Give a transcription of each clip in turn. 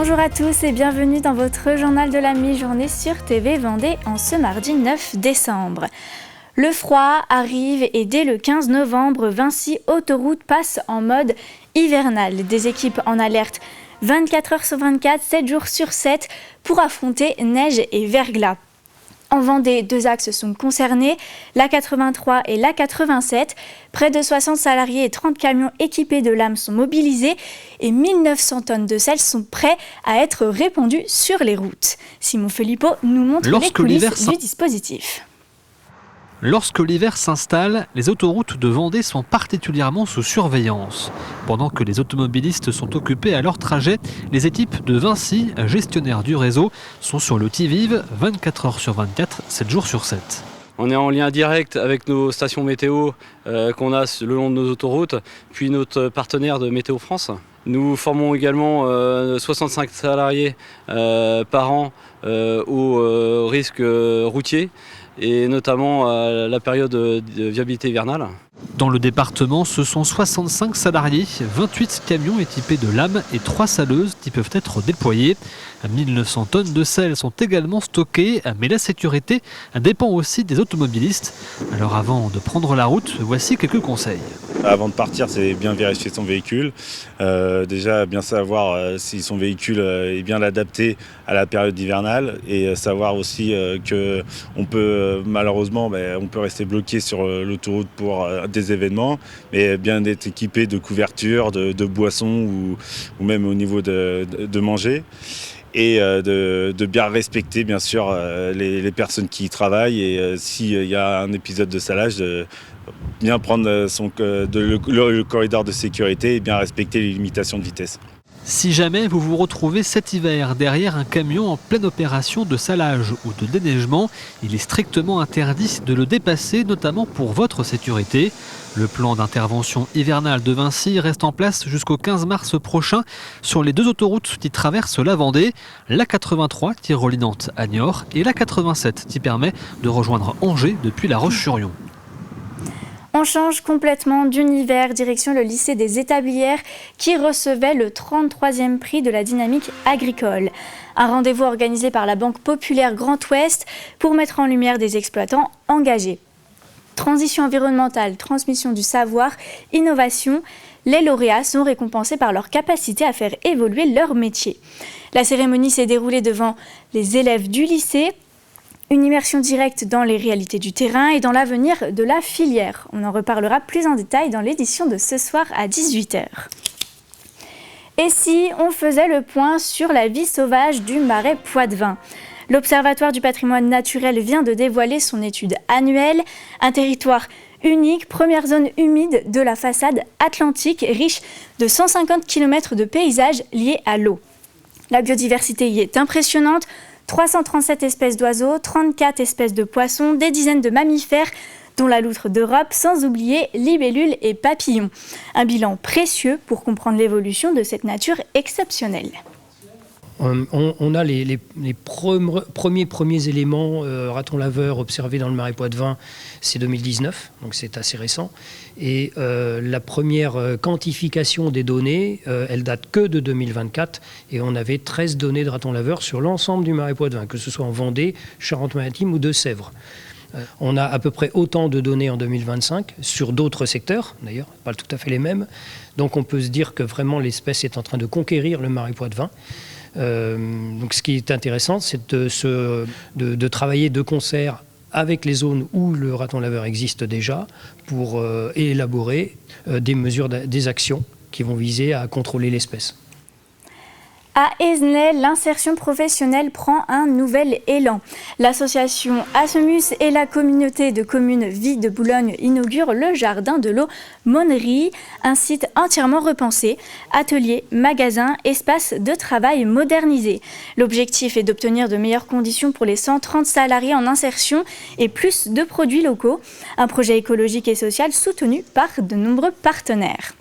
Bonjour à tous et bienvenue dans votre journal de la mi-journée sur TV Vendée en ce mardi 9 décembre. Le froid arrive et dès le 15 novembre, Vinci Autoroute passe en mode hivernal. Des équipes en alerte 24 heures sur 24, 7 jours sur 7 pour affronter neige et verglas. En Vendée, 2 axes sont concernés, la 83 et la 87. Près de 60 salariés et 30 camions équipés de lames sont mobilisés et 1900 tonnes de sel sont prêts à être répandus sur les routes. Simon Filippo nous montre les coulisses du dispositif. Lorsque l'hiver s'installe, les autoroutes de Vendée sont particulièrement sous surveillance. Pendant que les automobilistes sont occupés à leur trajet, les équipes de Vinci, gestionnaires du réseau, sont sur le qui-vive 24 heures sur 24, 7 jours sur 7. On est en lien direct avec nos stations météo qu'on a le long de nos autoroutes, puis notre partenaire de Météo France. Nous formons également 65 salariés par an au risque routier, et notamment à la période de viabilité hivernale. Dans le département, ce sont 65 salariés, 28 camions équipés de lames et 3 saleuses qui peuvent être déployées. 1900 tonnes de sel sont également stockées, mais la sécurité dépend aussi des automobilistes. Alors avant de prendre la route, voici quelques conseils. Avant de partir, c'est bien vérifier son véhicule. Déjà bien savoir si son véhicule est bien adapté à la période hivernale et savoir aussi qu'on peut malheureusement on peut rester bloqué sur l'autoroute pour des événements, mais bien d'être équipé de couvertures, de boissons ou même au niveau de manger. Et de bien respecter bien sûr les personnes qui y travaillent et s'il y a un épisode de salage, de bien prendre le corridor de sécurité et bien respecter les limitations de vitesse. Si jamais vous vous retrouvez cet hiver derrière un camion en pleine opération de salage ou de déneigement, il est strictement interdit de le dépasser, notamment pour votre sécurité. Le plan d'intervention hivernale de Vinci reste en place jusqu'au 15 mars prochain sur les 2 autoroutes qui traversent la Vendée, la 83 qui est relie Nantes à Niort et la 87 qui permet de rejoindre Angers depuis La Roche-sur-Yon. On change complètement d'univers, direction le lycée des Établières qui recevait le 33e prix de la dynamique agricole. Un rendez-vous organisé par la Banque Populaire Grand Ouest pour mettre en lumière des exploitants engagés. Transition environnementale, transmission du savoir, innovation, les lauréats sont récompensés par leur capacité à faire évoluer leur métier. La cérémonie s'est déroulée devant les élèves du lycée. Une immersion directe dans les réalités du terrain et dans l'avenir de la filière. On en reparlera plus en détail dans l'édition de ce soir à 18h. Et si on faisait le point sur la vie sauvage du Marais Poitevin ? L'Observatoire du patrimoine naturel vient de dévoiler son étude annuelle. Un territoire unique, première zone humide de la façade atlantique, riche de 150 km de paysages liés à l'eau. La biodiversité y est impressionnante. 337 espèces d'oiseaux, 34 espèces de poissons, des dizaines de mammifères, dont la loutre d'Europe, sans oublier libellules et papillons. Un bilan précieux pour comprendre l'évolution de cette nature exceptionnelle. On a les premiers éléments ratons laveurs observés dans le Marais Poitevin, c'est 2019, donc c'est assez récent. Et la première quantification des données, elle date que de 2024, et on avait 13 données de ratons laveurs sur l'ensemble du Marais Poitevin, que ce soit en Vendée, Charente-Maritime ou Deux-Sèvres. On a à peu près autant de données en 2025 sur d'autres secteurs, d'ailleurs, pas tout à fait les mêmes. Donc on peut se dire que vraiment l'espèce est en train de conquérir le Marais Poitevin. Donc ce qui est intéressant, c'est de travailler de concert avec les zones où le raton laveur existe déjà pour élaborer des mesures, des actions qui vont viser à contrôler l'espèce. À Aizenay, l'insertion professionnelle prend un nouvel élan. L'association Assemus et la communauté de communes Vie de Boulogne inaugurent le jardin de l'eau Monnerie, un site entièrement repensé, atelier, magasin, espace de travail modernisé. L'objectif est d'obtenir de meilleures conditions pour les 130 salariés en insertion et plus de produits locaux. Un projet écologique et social soutenu par de nombreux partenaires.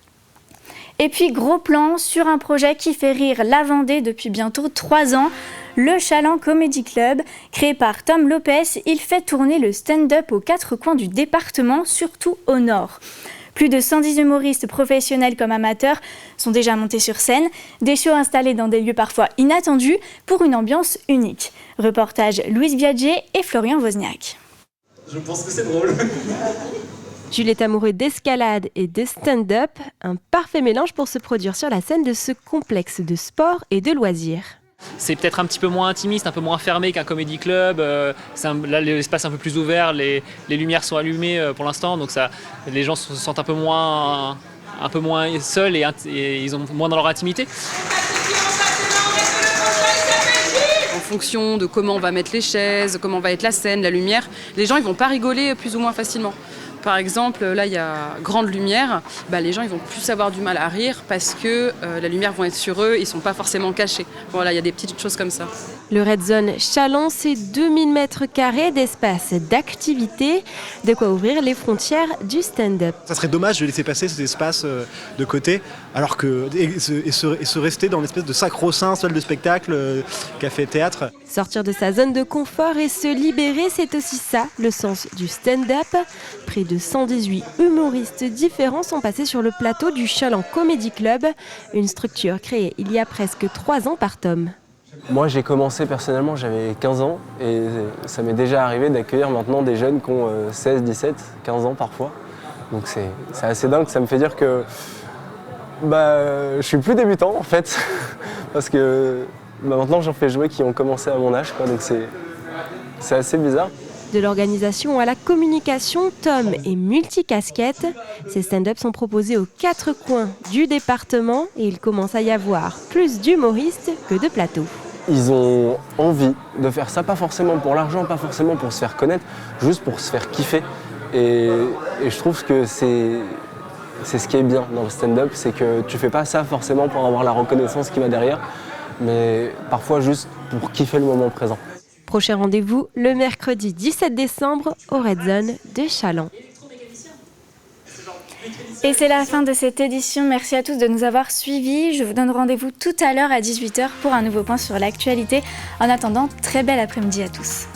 Et puis, gros plan sur un projet qui fait rire la Vendée depuis bientôt 3 ans, le Chaland Comedy Club. Créé par Tom Lopez, il fait tourner le stand-up aux 4 coins du département, surtout au nord. Plus de 110 humoristes professionnels comme amateurs sont déjà montés sur scène, des shows installés dans des lieux parfois inattendus pour une ambiance unique. Reportage Louise Biagé et Florian Wozniak. Je pense que c'est drôle. Jules est amoureux d'escalade et de stand-up, un parfait mélange pour se produire sur la scène de ce complexe de sport et de loisirs. C'est peut-être un petit peu moins intimiste, un peu moins fermé qu'un comédie club. Là, l'espace est un peu plus ouvert, les lumières sont allumées pour l'instant, donc les gens se sentent un peu moins seuls et ils ont moins dans leur intimité. En fonction de comment on va mettre les chaises, comment va être la scène, la lumière, les gens ils vont pas rigoler plus ou moins facilement. Par exemple, là il y a grande lumière, les gens ils vont plus avoir du mal à rire parce que la lumière va être sur eux, ils sont pas forcément cachés. Voilà, il y a des petites choses comme ça. Le Red Zone Châlons, c'est 2000 m² d'espace d'activité, de quoi ouvrir les frontières du stand-up. Ça serait dommage de laisser passer cet espace de côté, alors que et se rester dans l'espèce de sacro-saint salle de spectacle, café-théâtre. Sortir de sa zone de confort et se libérer, c'est aussi ça, le sens du stand-up. Près de 118 humoristes différents sont passés sur le plateau du Châlons Comedy Club, une structure créée il y a presque 3 ans par Tom. Moi j'ai commencé personnellement, j'avais 15 ans et ça m'est déjà arrivé d'accueillir maintenant des jeunes qui ont 16, 17, 15 ans parfois. Donc c'est assez dingue, ça me fait dire que je suis plus débutant en fait, parce que maintenant j'en fais jouer qui ont commencé à mon âge, donc c'est assez bizarre. De l'organisation à la communication, Tom est multicasquette. Ces stand-up sont proposés aux 4 coins du département et il commence à y avoir plus d'humoristes que de plateaux. Ils ont envie de faire ça, pas forcément pour l'argent, pas forcément pour se faire connaître, juste pour se faire kiffer. Et je trouve que c'est ce qui est bien dans le stand-up, c'est que tu fais pas ça forcément pour avoir la reconnaissance qui va derrière, mais parfois juste pour kiffer le moment présent. Prochain rendez-vous le mercredi 17 décembre au Red Zone de Châlons. Et c'est la fin de cette édition. Merci à tous de nous avoir suivis. Je vous donne rendez-vous tout à l'heure à 18h pour un nouveau point sur l'actualité. En attendant, très bel après-midi à tous.